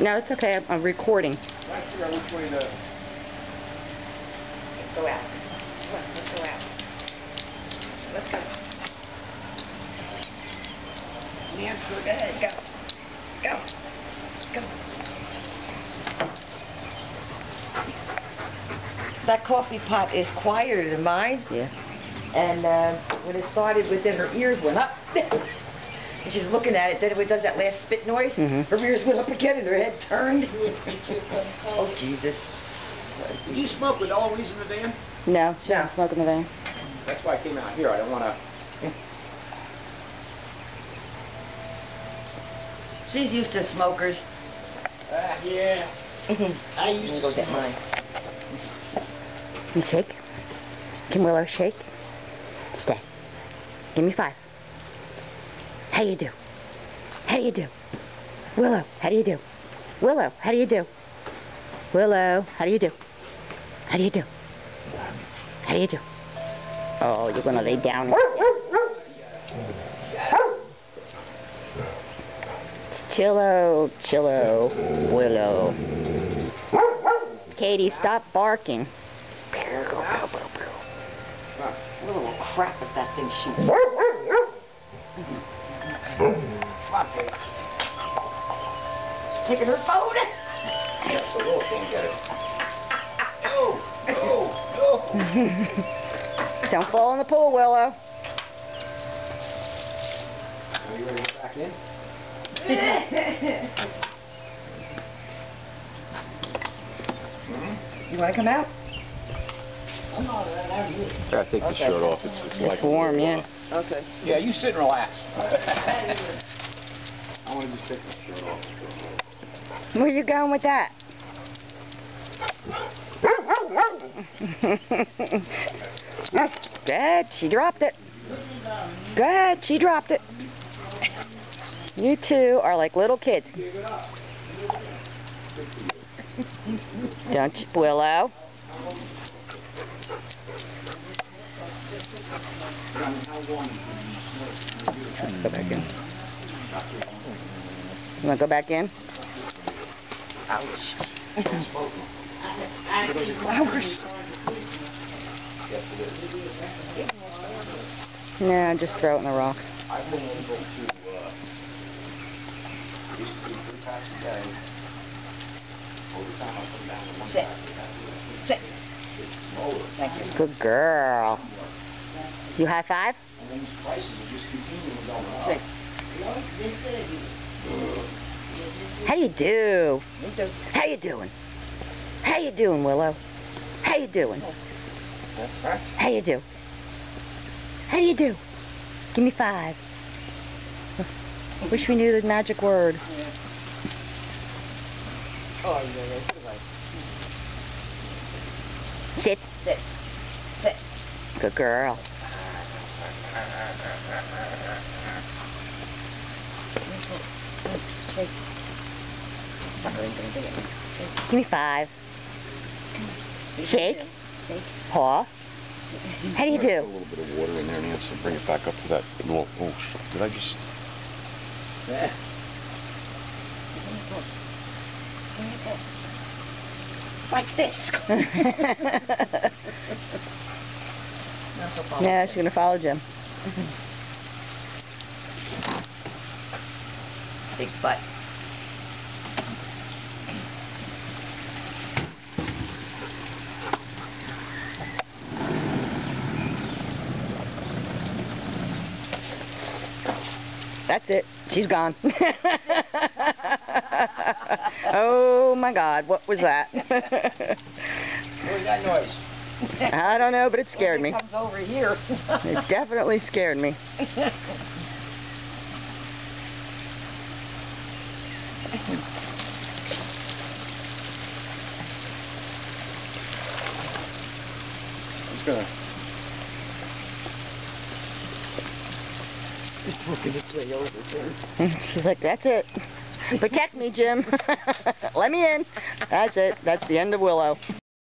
No, it's okay. I'm recording. Let's figure out which way to... Let's go out. Come on, let's go out. Let's go. Nancy, go ahead. Go. Go. Go. That coffee pot is quieter than mine. Yeah. And when it started with it, her ears went up. And she's looking at it. Then it does that last spit noise. Her ears went up again and her head turned. Oh, Jesus. Do you smoke with always in the van? No, she doesn't smoke in the van. That's why I came out here. I don't want to... She's used to smokers. Yeah. I used to go get smoke. mine. Can you shake? Can Willow shake? Stay. Give me 5. How you do? How do you do? Willow, how do you do? Willow, how do you do? Willow, how do you do? How do you do? How do you do? Oh, you're gonna lay down. Chillo, Chillo, Willow. Katie, stop barking. Willow will crap if that thing shoots. Come on, Kate. She's taking her phone. Yeah, so Willow can't get it. No, no, no. Don't fall in the pool, Willow. Are you ready to go back in? You want to come out? Gotta take the shirt off. It's like It's warm, yeah. Okay. Yeah, you sit and relax. I want to just take my shirt off. Where you going with that? Go ahead, she dropped it. Go ahead, she dropped it. You two are like little kids. Don't you, Willow? Go back in. You want to go back in? Ouch. No, just throw it in the rocks. I've been able to used to do 3 packs a day. Over time I come down to 1 Sit. pack. Sit. It's lower. Thank you. Good girl. You high five? And then these prices are just continuing going up. Sit. How you do? You do. How you doing? How you doing, Willow? How you doing? That's right. How you do? How you do? Give me 5. Wish we knew the magic word. Oh, yeah, that's right. Sit. Sit. Sit. Good girl. Shake. Sucker ain't gonna do it. Shake. Give me 5. Shake. Shake. Paw. How do you A do? little bit of water in there, Nancy, and bring it back up to that little... Oh, shit. Did I just... Yeah. Like this. Yeah, she's gonna follow Jim. Big butt. That's it. She's gone. Oh my God, what was that? What was that noise? I don't know, but it scared me. It comes over here. It definitely scared me. He's gonna... He's working his way over there. She's like, that's it. Protect me, Jim. Let me in. That's it. That's the end of Willow.